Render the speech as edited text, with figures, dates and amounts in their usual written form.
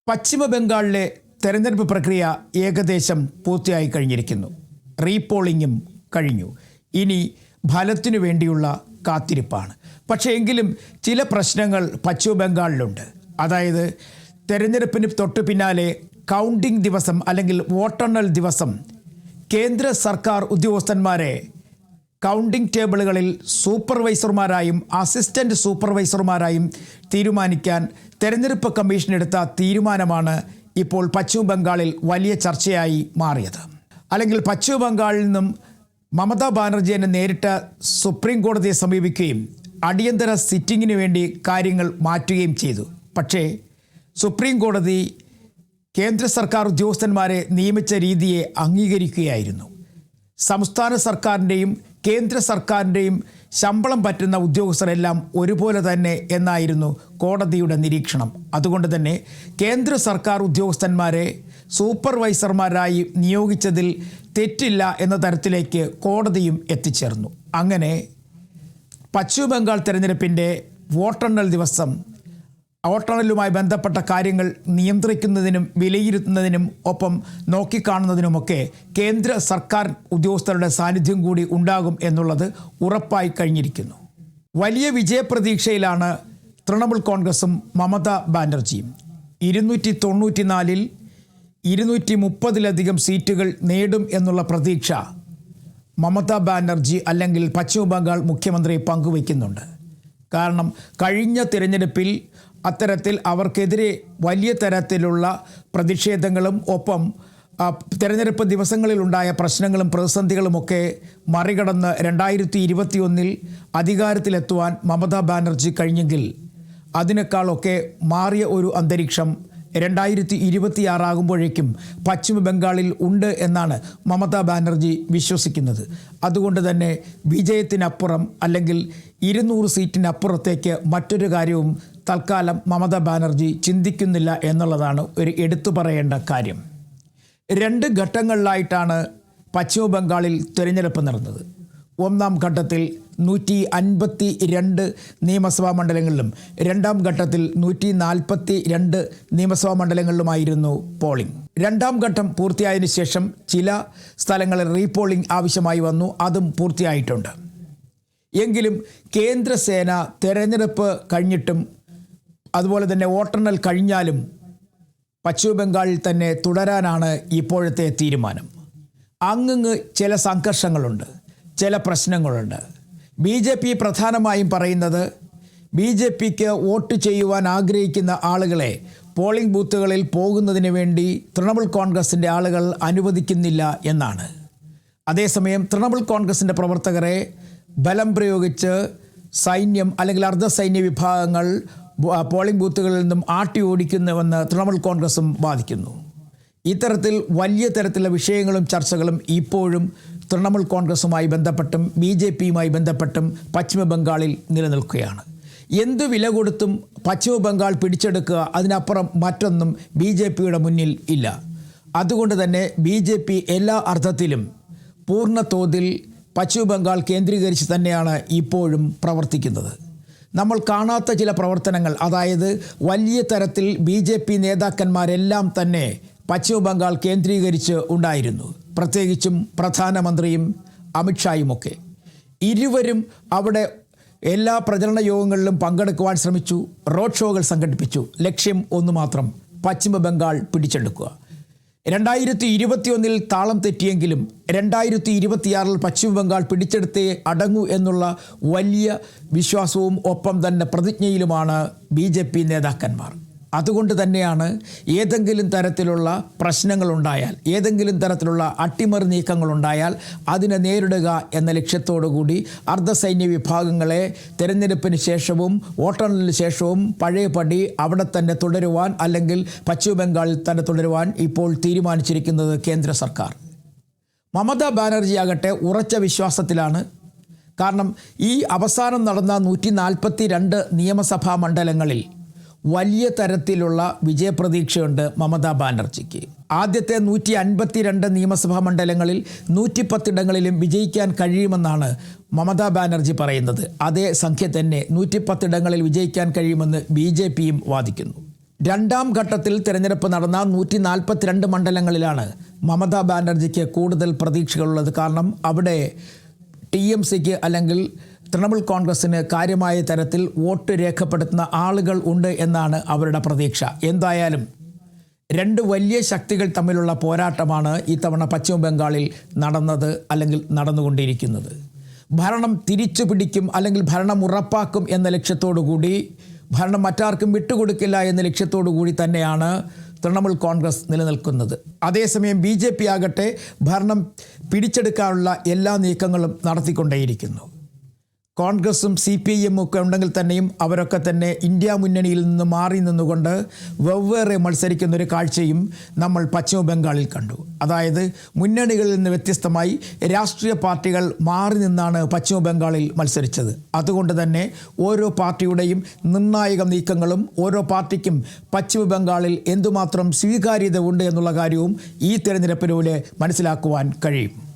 പശ്ചിമ ബംഗാളിലെ തെരഞ്ഞെടുപ്പ് പ്രക്രിയ ഏകദേശം പൂർത്തിയായി കഴിഞ്ഞിരിക്കുന്നു. റീപോളിംഗും കഴിഞ്ഞു. ഇനി ഫലത്തിനു വേണ്ടിയുള്ള കാത്തിരിപ്പാണ്. പക്ഷേ എങ്കിലും ചില പ്രശ്നങ്ങൾ പശ്ചിമ ബംഗാളിലുണ്ട്. അതായത് തെരഞ്ഞെടുപ്പിന് തൊട്ടു പിന്നാലെ കൗണ്ടിംഗ് ദിവസം അല്ലെങ്കിൽ വോട്ടെണ്ണൽ ദിവസം കേന്ദ്ര സർക്കാർ ഉദ്യോഗസ്ഥന്മാരെ കൗണ്ടിംഗ് ടേബിളുകളിൽ സൂപ്പർവൈസർമാരായും അസിസ്റ്റൻ്റ് സൂപ്പർവൈസർമാരായും തീരുമാനിക്കാൻ തെരഞ്ഞെടുപ്പ് കമ്മീഷൻ എടുത്ത തീരുമാനമാണ് ഇപ്പോൾ പശ്ചിമ ബംഗാളിൽ വലിയ ചർച്ചയായി മാറിയത്. അല്ലെങ്കിൽ പശ്ചിമ ബംഗാളിൽ നിന്നും മമതാ ബാനർജിയെ നേരിട്ട് സുപ്രീം കോടതിയെ സമീപിക്കുകയും അടിയന്തര സിറ്റിങ്ങിന് വേണ്ടി കാര്യങ്ങൾ മാറ്റുകയും ചെയ്തു. പക്ഷേ സുപ്രീം കോടതി കേന്ദ്ര സർക്കാർ ഉദ്യോഗസ്ഥന്മാരെ നിയമിച്ച രീതിയെ അംഗീകരിക്കുകയായിരുന്നു. സംസ്ഥാന സർക്കാരിൻ്റെയും കേന്ദ്ര സർക്കാരിൻ്റെയും ശമ്പളം പറ്റുന്ന ഉദ്യോഗസ്ഥരെല്ലാം ഒരുപോലെ തന്നെ എന്നായിരുന്നു കോടതിയുടെ നിരീക്ഷണം. അതുകൊണ്ട് തന്നെ കേന്ദ്ര സർക്കാർ ഉദ്യോഗസ്ഥന്മാരെ സൂപ്പർവൈസർമാരായി നിയോഗിച്ചതിൽ തെറ്റില്ല എന്ന തരത്തിലേക്ക് കോടതിയും എത്തിച്ചേർന്നു. അങ്ങനെ പശ്ചിമ ബംഗാൾ തെരഞ്ഞെടുപ്പിൻ്റെ വോട്ടെണ്ണൽ ദിവസം വോട്ടെണ്ണലുമായി ബന്ധപ്പെട്ട കാര്യങ്ങൾ നിയന്ത്രിക്കുന്നതിനും വിലയിരുത്തുന്നതിനും ഒപ്പം നോക്കിക്കാണുന്നതിനുമൊക്കെ കേന്ദ്ര സർക്കാർ ഉദ്യോഗസ്ഥരുടെ സാന്നിധ്യം കൂടി ഉണ്ടാകും എന്നുള്ളത് ഉറപ്പായി കഴിഞ്ഞിരിക്കുന്നു. വലിയ വിജയപ്രതീക്ഷയിലാണ് തൃണമൂൽ കോൺഗ്രസും മമതാ ബാനർജിയും. 294-ൽ 230-ലധികം സീറ്റുകൾ നേടും എന്നുള്ള പ്രതീക്ഷ മമതാ ബാനർജി അല്ലെങ്കിൽ പശ്ചിമ ബംഗാൾ മുഖ്യമന്ത്രി പങ്കുവയ്ക്കുന്നുണ്ട്. കാരണം കഴിഞ്ഞ തിരഞ്ഞെടുപ്പിൽ അത്തരത്തിൽ അവർക്കെതിരെ വലിയ തരത്തിലുള്ള പ്രതിഷേധങ്ങളും ഒപ്പം തിരഞ്ഞെടുപ്പ് ദിവസങ്ങളിലുണ്ടായ പ്രശ്നങ്ങളും പ്രതിസന്ധികളുമൊക്കെ മറികടന്ന് 2021-ൽ അധികാരത്തിലെത്തുവാൻ മമതാ ബാനർജി കഴിഞ്ഞെങ്കിൽ അതിനേക്കാളൊക്കെ മാറിയ ഒരു അന്തരീക്ഷം 2026 ആകുമ്പോഴേക്കും പശ്ചിമ ബംഗാളിൽ ഉണ്ട് എന്നാണ് മമതാ ബാനർജി വിശ്വസിക്കുന്നത്. അതുകൊണ്ട് തന്നെ വിജയത്തിനപ്പുറം അല്ലെങ്കിൽ 200 സീറ്റിനപ്പുറത്തേക്ക് മറ്റൊരു കാര്യവും തൽക്കാലം മമതാ ബാനർജി ചിന്തിക്കുന്നില്ല എന്നുള്ളതാണ് ഒരു എടുത്തു പറയേണ്ട കാര്യം. 2 ഘട്ടങ്ങളിലായിട്ടാണ് പശ്ചിമ ബംഗാളിൽ തിരഞ്ഞെടുപ്പ് നടന്നത്. ഒന്നാം ഘട്ടത്തിൽ 152 നിയമസഭാ മണ്ഡലങ്ങളിലും രണ്ടാം ഘട്ടത്തിൽ 142 നിയമസഭാ മണ്ഡലങ്ങളിലുമായിരുന്നു പോളിംഗ്. രണ്ടാം ഘട്ടം പൂർത്തിയായതിനു ശേഷം ചില സ്ഥലങ്ങളിൽ റീപോളിംഗ് ആവശ്യമായി വന്നു. അതും പൂർത്തിയായിട്ടുണ്ട്. എങ്കിലും കേന്ദ്രസേന തെരഞ്ഞെടുപ്പ് കഴിഞ്ഞിട്ടും അതുപോലെ തന്നെ വോട്ടെണ്ണൽ കഴിഞ്ഞാലും പശ്ചിമ ബംഗാളിൽ തന്നെ തുടരാനാണ് ഇപ്പോഴത്തെ തീരുമാനം. അങ്ങ് ചില സംഘർഷങ്ങളുണ്ട്, ചില പ്രശ്നങ്ങളുണ്ട്. BJP പ്രധാനമായും പറയുന്നത് BJPക്ക് വോട്ട് ചെയ്യുവാൻ ആഗ്രഹിക്കുന്ന ആളുകളെ പോളിംഗ് ബൂത്തുകളിൽ പോകുന്നതിന് വേണ്ടി തൃണമൂൽ കോൺഗ്രസിൻ്റെ ആളുകൾ അനുവദിക്കുന്നില്ല എന്നാണ്. അതേസമയം തൃണമൂൽ കോൺഗ്രസിൻ്റെ പ്രവർത്തകരെ ബലം പ്രയോഗിച്ച് സൈന്യം അല്ലെങ്കിൽ അർദ്ധസൈന്യ വിഭാഗങ്ങൾ പോളിംഗ് ബൂത്തുകളിൽ നിന്നും ആട്ടി ഓടിക്കുന്നുവെന്ന് തൃണമൂൽ കോൺഗ്രസും വാദിക്കുന്നു. ഇത്തരത്തിൽ വലിയ തരത്തിലുള്ള വിഷയങ്ങളും ചർച്ചകളും ഇപ്പോഴും തൃണമൂൽ കോൺഗ്രസുമായി ബന്ധപ്പെട്ടും BJPയുമായി ബന്ധപ്പെട്ടും പശ്ചിമ ബംഗാളിൽ നിലനിൽക്കുകയാണ്. എന്ത് വില കൊടുത്തും പശ്ചിമ ബംഗാൾ പിടിച്ചെടുക്കുക, അതിനപ്പുറം മറ്റൊന്നും BJPയുടെ മുന്നിൽ ഇല്ല. അതുകൊണ്ട് തന്നെ BJP എല്ലാ അർത്ഥത്തിലും പൂർണ്ണ തോതിൽ പശ്ചിമ ബംഗാൾ കേന്ദ്രീകരിച്ച് തന്നെയാണ് ഇപ്പോഴും പ്രവർത്തിക്കുന്നത്. നമ്മൾ കാണാത്ത ചില പ്രവർത്തനങ്ങൾ, അതായത് വലിയ തരത്തിൽ BJP നേതാക്കന്മാരെല്ലാം തന്നെ പശ്ചിമ ബംഗാൾ കേന്ദ്രീകരിച്ച് ഉണ്ടായിരുന്നു. പ്രത്യേകിച്ചും പ്രധാനമന്ത്രിയും അമിത്ഷായുമൊക്കെ. ഇരുവരും അവിടെ എല്ലാ പ്രചരണ യോഗങ്ങളിലും പങ്കെടുക്കുവാൻ ശ്രമിച്ചു, റോഡ് ഷോകൾ സംഘടിപ്പിച്ചു. ലക്ഷ്യം ഒന്ന് മാത്രം, പശ്ചിമ ബംഗാൾ പിടിച്ചെടുക്കുക. 2021-ൽ താളം തെറ്റിയെങ്കിലും 2026-ൽ പശ്ചിമ ബംഗാൾ പിടിച്ചെടുത്തേ അടങ്ങൂ എന്നുള്ള വലിയ വിശ്വാസവും ഒപ്പം തന്നെ പ്രതിജ്ഞയിലുമാണ് BJP നേതാക്കന്മാർ. അതുകൊണ്ട് തന്നെയാണ് ഏതെങ്കിലും തരത്തിലുള്ള പ്രശ്നങ്ങളുണ്ടായാൽ, ഏതെങ്കിലും തരത്തിലുള്ള അട്ടിമറി നീക്കങ്ങളുണ്ടായാൽ അതിനെ നേരിടുക എന്ന ലക്ഷ്യത്തോടു കൂടി അർദ്ധസൈന്യ വിഭാഗങ്ങളെ തെരഞ്ഞെടുപ്പിന് ശേഷവും വോട്ടെണ്ണലിന് ശേഷവും പഴയപടി അവിടെ തന്നെ തുടരുവാൻ അല്ലെങ്കിൽ പശ്ചിമ ബംഗാളിൽ തന്നെ തുടരുവാൻ ഇപ്പോൾ തീരുമാനിച്ചിരിക്കുന്നത് കേന്ദ്ര സർക്കാർ. മമതാ ബാനർജി ആകട്ടെ ഉറച്ച വിശ്വാസത്തിലാണ്. കാരണം ഈ അവസാനം നടന്ന 142 നിയമസഭാ മണ്ഡലങ്ങളിൽ വലിയ തരത്തിലുള്ള വിജയപ്രതീക്ഷയുണ്ട് മമതാ ബാനർജിക്ക്. ആദ്യത്തെ 152 നിയമസഭാ മണ്ഡലങ്ങളിൽ 110 ഇടങ്ങളിലും വിജയിക്കാൻ കഴിയുമെന്നാണ് മമതാ ബാനർജി പറയുന്നത്. അതേ സംഖ്യ തന്നെ 110 ഇടങ്ങളിൽ വിജയിക്കാൻ കഴിയുമെന്ന് BJPയും വാദിക്കുന്നു. രണ്ടാം ഘട്ടത്തിൽ തിരഞ്ഞെടുപ്പ് നടന്ന 142 മണ്ഡലങ്ങളിലാണ് മമതാ ബാനർജിക്ക് കൂടുതൽ പ്രതീക്ഷകളുള്ളത്. കാരണം അവിടെ TMCക്ക് അല്ലെങ്കിൽ തൃണമൂൽ കോൺഗ്രസിന് കാര്യമായ തരത്തിൽ വോട്ട് രേഖപ്പെടുത്തുന്ന ആളുകൾ ഉണ്ട് എന്നാണ് അവരുടെ പ്രതീക്ഷ. എന്തായാലും രണ്ട് വലിയ ശക്തികൾ തമ്മിലുള്ള പോരാട്ടമാണ് ഇത്തവണ പശ്ചിമ ബംഗാളിൽ നടന്നത് അല്ലെങ്കിൽ നടന്നുകൊണ്ടിരിക്കുന്നത്. ഭരണം തിരിച്ചു പിടിക്കും അല്ലെങ്കിൽ ഭരണം ഉറപ്പാക്കും എന്ന ലക്ഷ്യത്തോടു കൂടി, ഭരണം മറ്റാർക്കും വിട്ടുകൊടുക്കില്ല എന്ന ലക്ഷ്യത്തോടു കൂടി തന്നെയാണ് തൃണമൂൽ കോൺഗ്രസ് നിലനിൽക്കുന്നത്. അതേസമയം BJP ആകട്ടെ ഭരണം പിടിച്ചെടുക്കാനുള്ള എല്ലാ നീക്കങ്ങളും നടത്തിക്കൊണ്ടേയിരിക്കുന്നു. കോൺഗ്രസും CPIM ഒക്കെ ഉണ്ടെങ്കിൽ തന്നെയും അവരൊക്കെ തന്നെ ഇന്ത്യ മുന്നണിയിൽ നിന്ന് മാറി നിന്നുകൊണ്ട് വെവ്വേറെ മത്സരിക്കുന്നൊരു കാഴ്ചയും നമ്മൾ പശ്ചിമ ബംഗാളിൽ കണ്ടു. അതായത് മുന്നണികളിൽ നിന്ന് വ്യത്യസ്തമായി രാഷ്ട്രീയ പാർട്ടികൾ മാറി നിന്നാണ് പശ്ചിമ ബംഗാളിൽ മത്സരിച്ചത്. അതുകൊണ്ട് തന്നെ ഓരോ പാർട്ടിയുടെയും നിർണായക നീക്കങ്ങളും ഓരോ പാർട്ടിക്കും പശ്ചിമ ബംഗാളിൽ എന്തുമാത്രം സ്വീകാര്യത ഉണ്ട് എന്നുള്ള കാര്യവും ഈ തിരഞ്ഞെടുപ്പിലൂടെ മനസ്സിലാക്കുവാൻ കഴിയും.